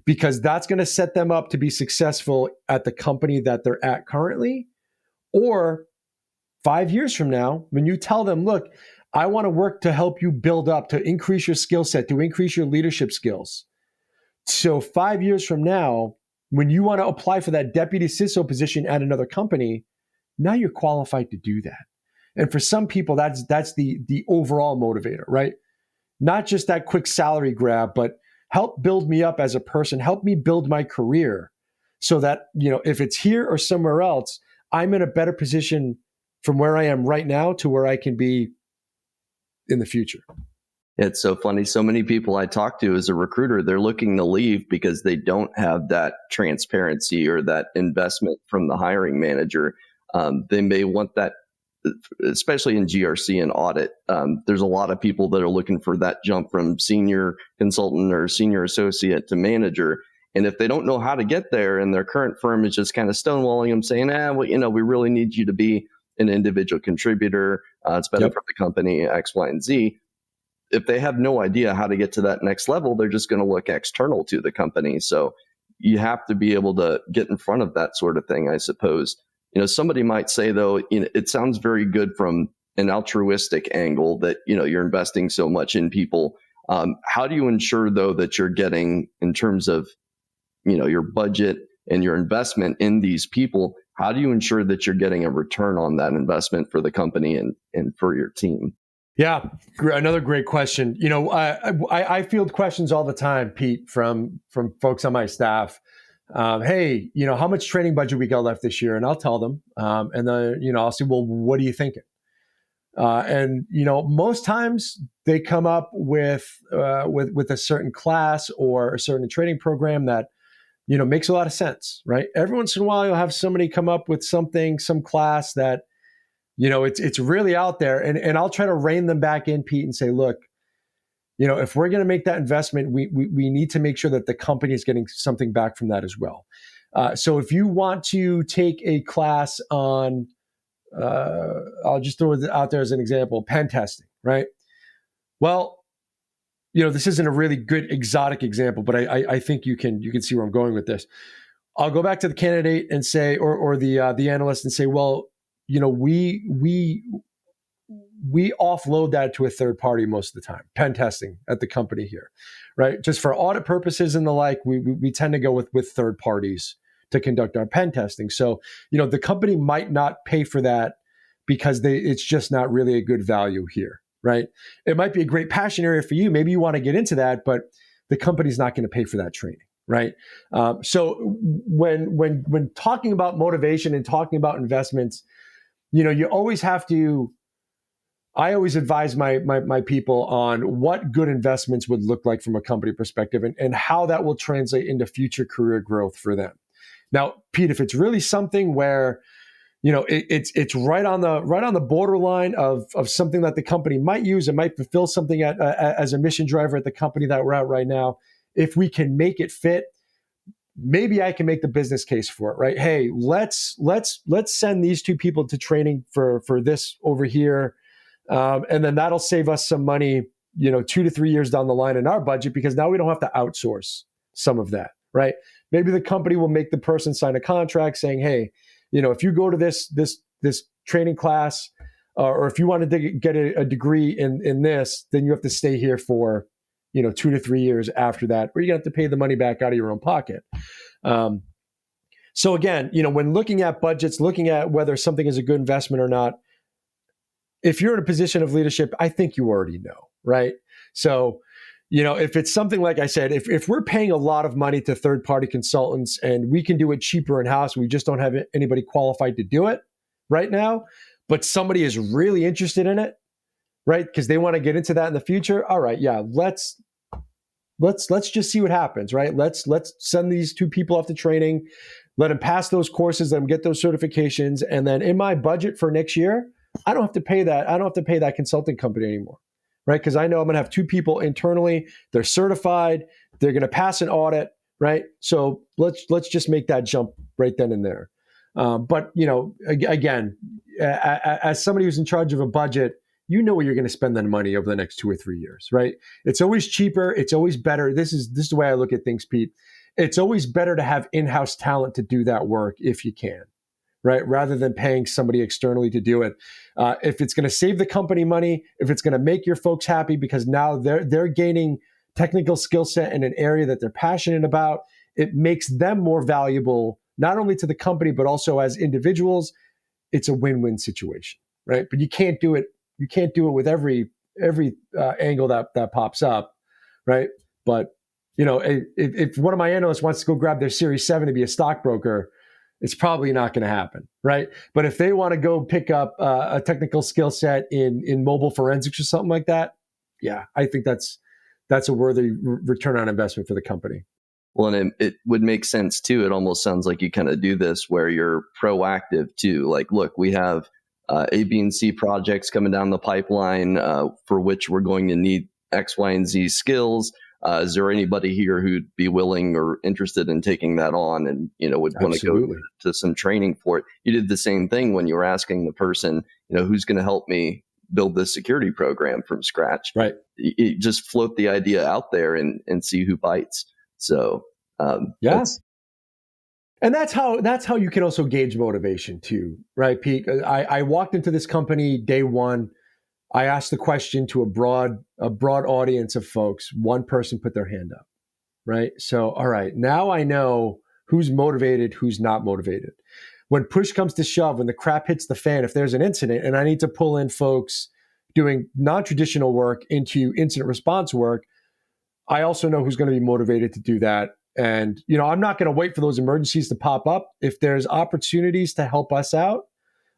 because that's going to set them up to be successful at the company that they're at currently. Or 5 years from now, when you tell them, look, I want to work to help you build up, to increase your skill set, to increase your leadership skills. So 5 years from now, when you want to apply for that deputy CISO position at another company, now you're qualified to do that. And for some people, that's the overall motivator, right? Not just that quick salary grab, but help build me up as a person, help me build my career so that, if it's here or somewhere else, I'm in a better position from where I am right now to where I can be in the future. It's so funny. So many people I talk to as a recruiter, they're looking to leave because they don't have that transparency or that investment from the hiring manager. They may want that, especially in GRC and audit. There's a lot of people that are looking for that jump from senior consultant or senior associate to manager. And if they don't know how to get there and their current firm is just kind of stonewalling them saying, well, we really need you to be an individual contributor. It's better for the company, X, Y, and Z. If they have no idea how to get to that next level, they're just going to look external to the company. So you have to be able to get in front of that sort of thing, I suppose. Somebody might say, though, it sounds very good from an altruistic angle that, you're investing so much in people. How do you ensure, though, that you're getting, in terms of, your budget and your investment in these people, how do you ensure that you're getting a return on that investment for the company and for your team? Yeah, another great question. I field questions all the time, Pete, from folks on my staff. Hey, how much training budget we got left this year? And I'll tell them. And then, I'll say, well, what are you thinking? And most times they come up with a certain class or a certain training program that, makes a lot of sense, right? Every once in a while, you'll have somebody come up with some class that, it's really out there, and I'll try to rein them back in, Pete, and say, look, if we're going to make that investment, we need to make sure that the company is getting something back from that as well. So if you want to take a class on, I'll just throw it out there as an example, pen testing, right? Well, this isn't a really good exotic example, but I think you can see where I'm going with this. I'll go back to the candidate and say, or the analyst and say, well, we offload that to a third party most of the time, pen testing at the company here, right? Just for audit purposes and the like, we tend to go with third parties to conduct our pen testing. So, the company might not pay for that because it's just not really a good value here, right? It might be a great passion area for you. Maybe you want to get into that, but the company's not going to pay for that training. Right. So when talking about motivation and talking about investments, you always have to. I always advise my people on what good investments would look like from a company perspective and how that will translate into future career growth for them. Now, Pete, if it's really something where it's right on the borderline of something that the company might use, it might fulfill something as a mission driver at the company that we're at right now. If we can make it fit, maybe I can make the business case for it, right? Hey, let's send these two people to training for this over here, and then that'll save us some money, 2 to 3 years down the line in our budget, because now we don't have to outsource some of that, right? Maybe the company will make the person sign a contract saying, hey, if you go to this training class, or if you wanted to get a degree in this, then you have to stay here for 2 to 3 years after that, or you have to pay the money back out of your own pocket. So again, when looking at budgets, looking at whether something is a good investment or not, if you're in a position of leadership, I think you already know, right? So, if it's something like I said, if we're paying a lot of money to third-party consultants and we can do it cheaper in-house, we just don't have anybody qualified to do it right now, but somebody is really interested in it, right? Because they want to get into that in the future. All right, yeah, let's just see what happens, right? Let's send these two people off to training, let them pass those courses, let them get those certifications, and then in my budget for next year, I don't have to pay that consulting company anymore, right? Because I know I'm going to have two people internally. They're certified. They're going to pass an audit, right? So let's just make that jump right then and there. But again, as somebody who's in charge of a budget, where you're going to spend that money over the next 2 or 3 years, right? It's always cheaper. It's always better. This is the way I look at things, Pete. It's always better to have in-house talent to do that work if you can, right? Rather than paying somebody externally to do it. If it's going to save the company money, if it's going to make your folks happy because now they're gaining technical skill set in an area that they're passionate about, it makes them more valuable, not only to the company, but also as individuals. It's a win-win situation, right? But you can't do it. You can't do it with every angle that pops up, right? But if one of my analysts wants to go grab their Series 7 to be a stockbroker, it's probably not going to happen, right? But if they want to go pick up a technical skill set in mobile forensics or something like that, yeah, I think that's a worthy return on investment for the company. Well, and it would make sense too. It almost sounds like you kind of do this where you're proactive too. Like, look, we have A, B, and C projects coming down the pipeline for which we're going to need X, Y, and Z skills. Is there anybody here who'd be willing or interested in taking that on and, would want to go to some training for it? You did the same thing when you were asking the person, who's going to help me build this security program from scratch. Right. You just float the idea out there and see who bites. So, and that's how you can also gauge motivation too, right, Pete? I walked into this company day one. I asked the question to a broad audience of folks. One person put their hand up, right? So, all right, now I know who's motivated, who's not motivated. When push comes to shove, when the crap hits the fan, if there's an incident and I need to pull in folks doing non-traditional work into incident response work, I also know who's going to be motivated to do that. And, I'm not going to wait for those emergencies to pop up. If there's opportunities to help us out,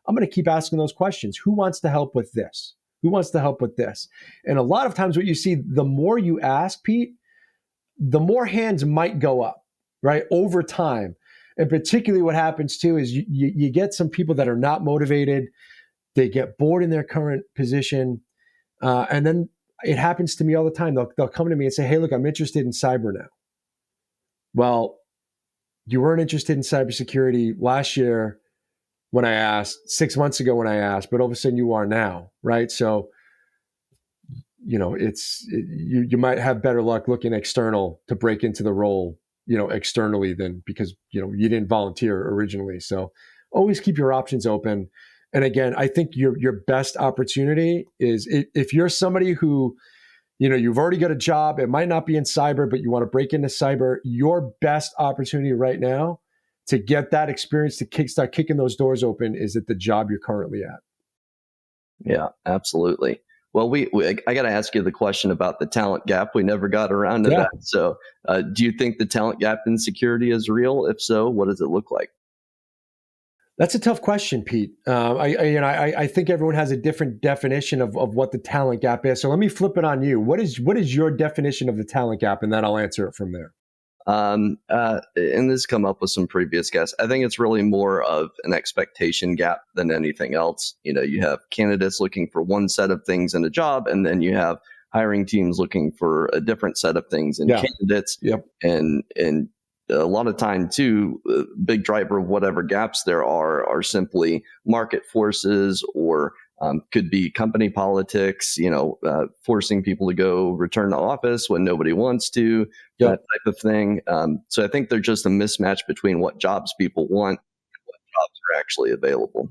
I'm going to keep asking those questions. Who wants to help with this? Who wants to help with this? And a lot of times what you see, the more you ask, Pete, the more hands might go up, right, over time. And particularly what happens too is you get some people that are not motivated. They get bored in their current position. And then it happens to me all the time. They'll come to me and say, hey, look, I'm interested in cyber now. Well, you weren't interested in cybersecurity last year when I asked, 6 months ago when I asked, but all of a sudden you are now, right? So, you might have better luck looking external to break into the role, externally than because, you didn't volunteer originally. So always keep your options open. And again, I think your best opportunity is if you're somebody who, you've already got a job, it might not be in cyber, but you want to break into cyber, your best opportunity right now to get that experience, to start kicking those doors open, is at the job you're currently at. Yeah, absolutely. Well, I got to ask you the question about the talent gap. We never got around to that. So do you think the talent gap in security is real? If so, what does it look like? That's a tough question, Pete. I think everyone has a different definition of what the talent gap is. So let me flip it on you. What is your definition of the talent gap? And then I'll answer it from there. And this has come up with some previous guests. I think it's really more of an expectation gap than anything else. You have candidates looking for one set of things in a job, and then you have hiring teams looking for a different set of things in candidates. Yep. And a lot of time too, big driver of whatever gaps there are simply market forces or could be company politics, forcing people to go return to office when nobody wants to, that type of thing. So I think there's just a mismatch between what jobs people want and what jobs are actually available.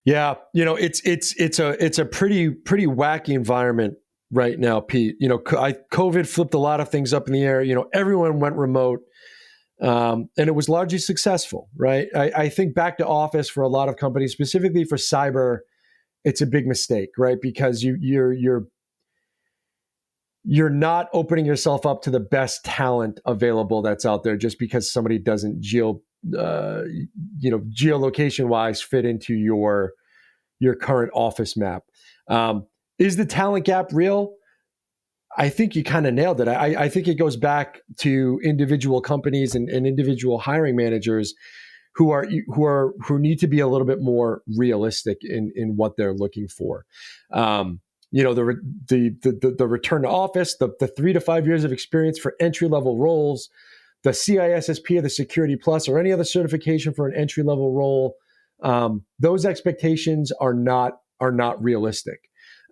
Yeah, it's a pretty wacky environment right now, Pete. COVID flipped a lot of things up in the air. Everyone went remote. And it was largely successful, right? I think back to office for a lot of companies, specifically for cyber, it's a big mistake, right? Because you're not opening yourself up to the best talent available that's out there just because somebody doesn't geolocation wise fit into your current office map. Is the talent gap real? I think you kind of nailed it. I think it goes back to individual companies and individual hiring managers who need to be a little bit more realistic in what they're looking for. The return to office, the 3 to 5 years of experience for entry level roles, the CISSP or the Security Plus or any other certification for an entry level role. Those expectations are not realistic.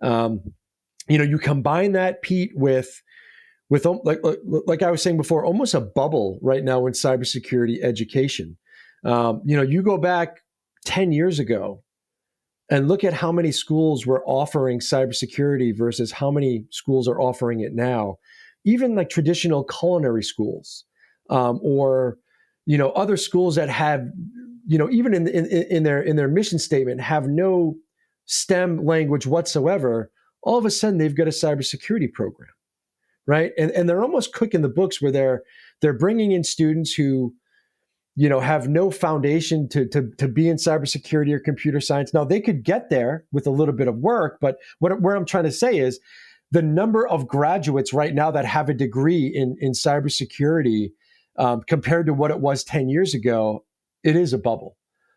You combine that, Pete, with like I was saying before, almost a bubble right now in cybersecurity education. You go back 10 years ago and look at how many schools were offering cybersecurity versus how many schools are offering it now. Even like traditional culinary schools, or other schools that have, even in their mission statement have no STEM language whatsoever. All of a sudden they've got a cybersecurity program, right? And they're almost cooking the books where they're bringing in students who, have no foundation to be in cybersecurity or computer science. Now they could get there with a little bit of work, but where I'm trying to say is the number of graduates right now that have a degree in cybersecurity compared to what it was 10 years ago, it is a bubble.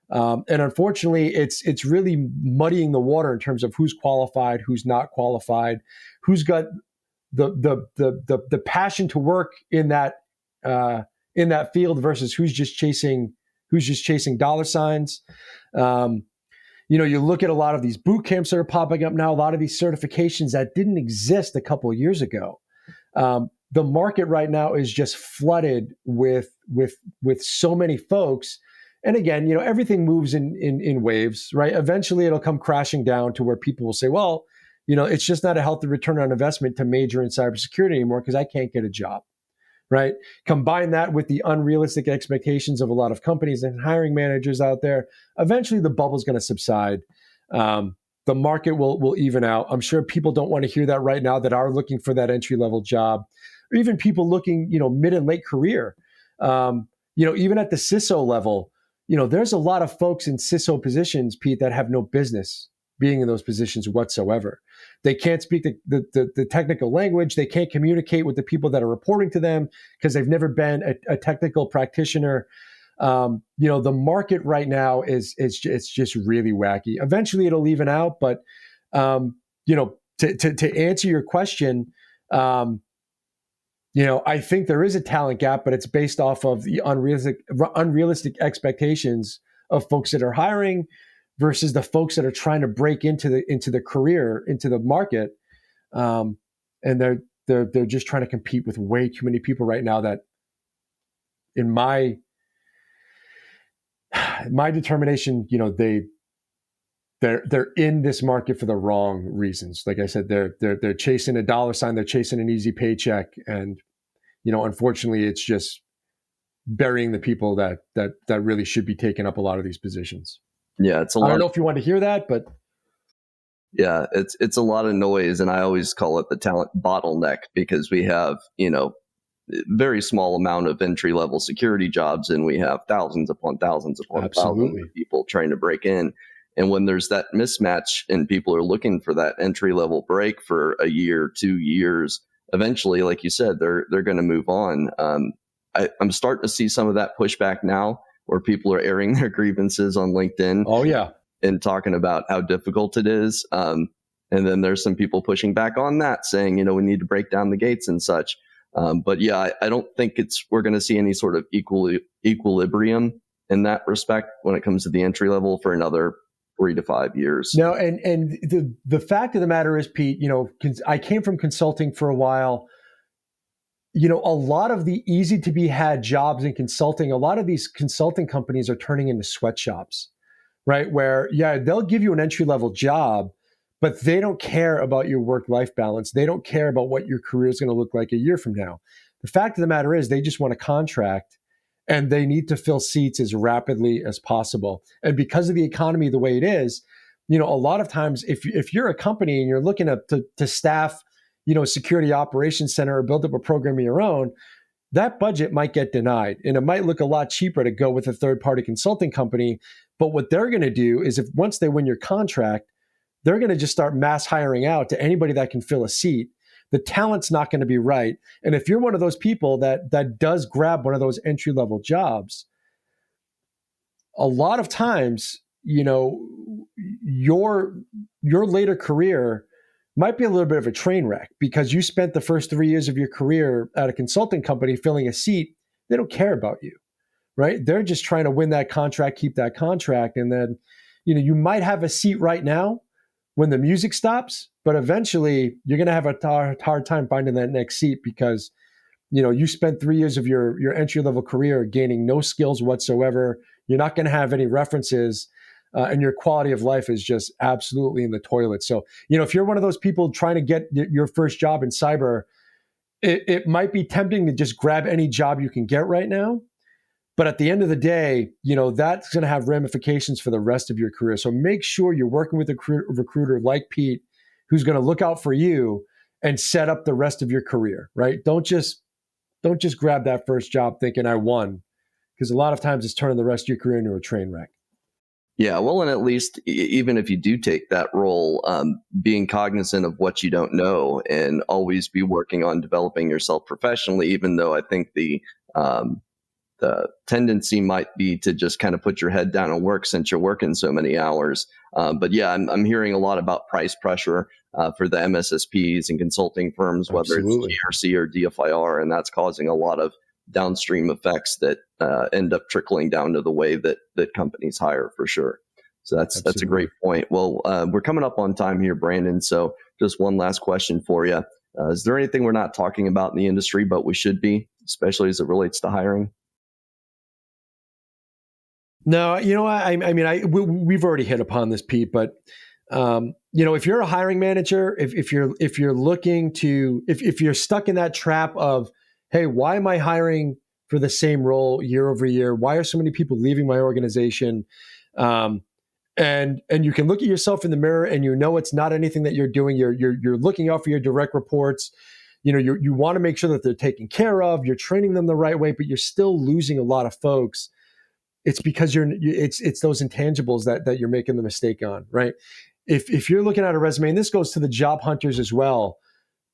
And unfortunately, it's really muddying the water in terms of who's qualified, who's not qualified, who's got the passion to work in that field versus who's just chasing dollar signs. You look at a lot of these boot camps that are popping up now, a lot of these certifications that didn't exist a couple of years ago. The market right now is just flooded with so many folks. And again, everything moves in waves, right? Eventually it'll come crashing down to where people will say, well, it's just not a healthy return on investment to major in cybersecurity anymore because I can't get a job, right? Combine that with the unrealistic expectations of a lot of companies and hiring managers out there. Eventually the bubble's going to subside. The market will even out. I'm sure people don't want to hear that right now that are looking for that entry-level job, or even people looking, mid and late career. Even at the CISO level, there's a lot of folks in CISO positions, Pete, that have no business being in those positions whatsoever. They can't speak the technical language. They can't communicate with the people that are reporting to them because they've never been a technical practitioner. The market right now it's just really wacky. Eventually it'll even out, but to answer your question, I think there is a talent gap, but it's based off of the unrealistic expectations of folks that are hiring versus the folks that are trying to break into the career, into the market, and they're just trying to compete with way too many people right now. That, in my determination, they're in this market for the wrong reasons. Like I said, they're chasing a dollar sign, they're chasing an easy paycheck, and unfortunately, it's just burying the people that really should be taking up a lot of these positions. Yeah, I don't know if you want to hear that, but yeah, it's a lot of noise, and I always call it the talent bottleneck because we have very small amount of entry level security jobs, and we have thousands upon thousands upon thousands of people trying to break in. And when there's that mismatch and people are looking for that entry level break for a year, 2 years, eventually, like you said, they're going to move on. I'm starting to see some of that pushback now, where people are airing their grievances on LinkedIn. Oh yeah, and talking about how difficult it is. And then there's some people pushing back on that, saying, we need to break down the gates and such. But yeah, I don't think we're going to see any sort of equilibrium in that respect when it comes to the entry level for another 3 to 5 years. No, and the fact of the matter is, Pete, I came from consulting for a while. A lot of the easy to be had jobs in consulting, a lot of these consulting companies are turning into sweatshops, right? Where, yeah, they'll give you an entry-level job, but they don't care about your work-life balance. They don't care about what your career is going to look like a year from now. The fact of the matter is they just want a contract, and they need to fill seats as rapidly as possible. And because of the economy the way it is, a lot of times if you're a company and you're looking to staff, a security operations center or build up a program of your own, that budget might get denied. And it might look a lot cheaper to go with a third-party consulting company. But what they're going to do is once they win your contract, they're going to just start mass hiring out to anybody that can fill a seat. The talent's not going to be right. And if you're one of those people that does grab one of those entry-level jobs, a lot of times, your later career might be a little bit of a train wreck because you spent the first 3 years of your career at a consulting company filling a seat. They don't care about you, right? They're just trying to win that contract, keep that contract. And then, you might have a seat right now when the music stops, but eventually you're going to have a hard time finding that next seat because, you spent 3 years of your entry-level career gaining no skills whatsoever. You're not going to have any references. And your quality of life is just absolutely in the toilet. So, if you're one of those people trying to get your first job in cyber, it might be tempting to just grab any job you can get right now. But at the end of the day, that's going to have ramifications for the rest of your career. So make sure you're working with a recruiter like Pete, who's going to look out for you and set up the rest of your career, right? Don't just grab that first job thinking I won, because a lot of times it's turning the rest of your career into a train wreck. Yeah, well, and at least even if you do take that role, being cognizant of what you don't know and always be working on developing yourself professionally, even though I think um, the tendency might be to just kind of put your head down and work since you're working so many hours. But yeah, I'm hearing a lot about price pressure for the MSSPs and consulting firms, whether it's Absolutely. GRC or DFIR, and that's causing a lot of downstream effects that end up trickling down to the way that companies hire for sure. So that's a great Absolutely. point. Well, we're coming up on time here, Brandon. So just one last question for you. Is there anything we're not talking about in the industry, but we should be, especially as it relates to hiring? No, we've already hit upon this, Pete, but if you're a hiring manager, if you're looking to, if you're stuck in that trap of, hey, why am I hiring for the same role year over year? Why are so many people leaving my organization? And you can look at yourself in the mirror and it's not anything that you're doing. You're looking out for your direct reports. You want to make sure that they're taken care of. You're training them the right way, but you're still losing a lot of folks. It's because it's those intangibles that you're making the mistake on, right? If you're looking at a resume, and this goes to the job hunters as well,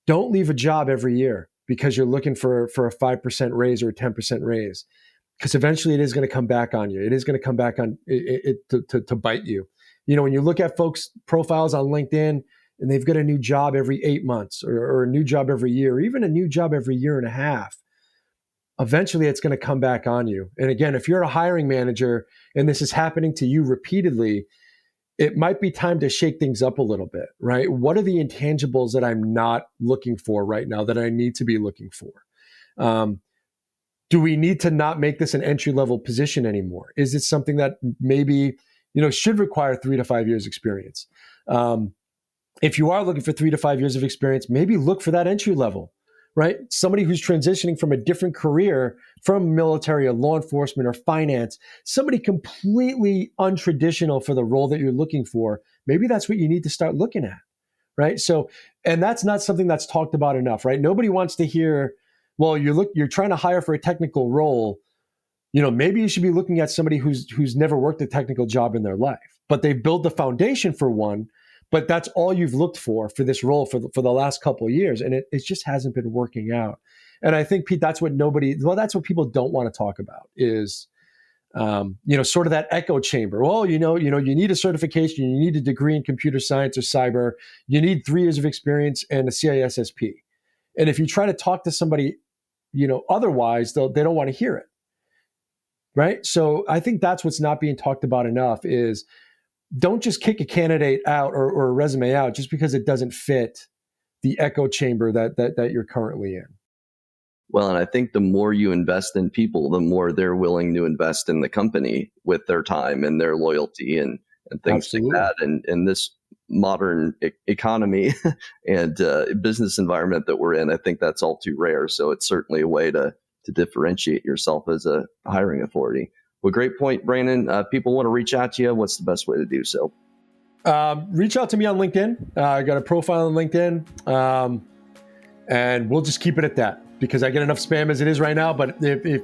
don't leave a job every year because you're looking for a 5% raise or a 10% raise, because eventually it is going to come back on you. It is going to come back on it to bite you. When you look at folks' profiles on LinkedIn and they've got a new job every 8 months or a new job every year, or even a new job every year and a half, eventually it's going to come back on you. And again, if you're a hiring manager and this is happening to you repeatedly, it might be time to shake things up a little bit, right? What are the intangibles that I'm not looking for right now that I need to be looking for? Do we need to not make this an entry-level position anymore? Is it something that maybe, should require 3 to 5 years experience? If you are looking for 3 to 5 years of experience, maybe look for that entry level, right? Somebody who's transitioning from a different career, from military or law enforcement or finance, somebody completely untraditional for the role that you're looking for. Maybe that's what you need to start looking at, right? So, and that's not something that's talked about enough, right? Nobody wants to hear, well, you're trying to hire for a technical role. Maybe you should be looking at somebody who's never worked a technical job in their life, but they've built the foundation for one. But that's all you've looked for this role for the last couple of years, and it just hasn't been working out. And I think, Pete, that's what people don't want to talk about is, sort of that echo chamber. Well, you need a certification, you need a degree in computer science or cyber, you need 3 years of experience and a CISSP. And if you try to talk to somebody, otherwise, they don't want to hear it, right? So I think that's what's not being talked about enough is, don't just kick a candidate out or a resume out just because it doesn't fit the echo chamber that you're currently in. Well, and I think the more you invest in people, the more they're willing to invest in the company with their time and their loyalty and things Absolutely. like that. And in this modern economy and business environment that we're in, I think that's all too rare. So it's certainly a way to differentiate yourself as a hiring authority. Well, great point, Brandon. People want to reach out to you. What's the best way to do so? Reach out to me on LinkedIn. I got a profile on LinkedIn, and we'll just keep it at that because I get enough spam as it is right now. But if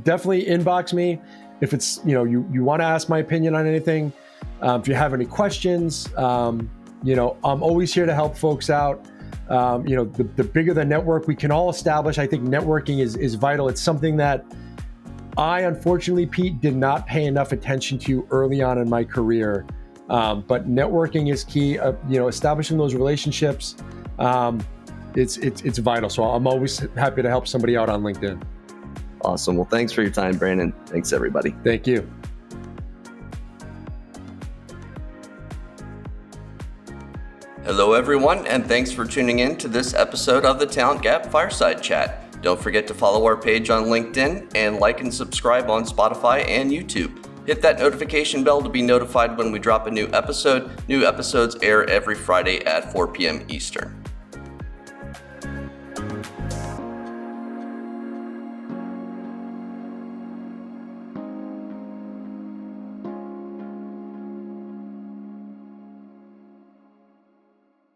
definitely inbox me if it's you want to ask my opinion on anything. If you have any questions, I'm always here to help folks out. The bigger the network we can all establish, I think networking is vital. It's something that I, unfortunately, Pete, did not pay enough attention to early on in my career. But networking is key. Establishing those relationships, it's vital. So I'm always happy to help somebody out on LinkedIn. Awesome. Well, thanks for your time, Brandon. Thanks, everybody. Thank you. Hello, everyone, and thanks for tuning in to this episode of the Talent Gap Fireside Chat. Don't forget to follow our page on LinkedIn and like and subscribe on Spotify and YouTube. Hit that notification bell to be notified when we drop a new episode. New episodes air every Friday at 4 p.m. Eastern.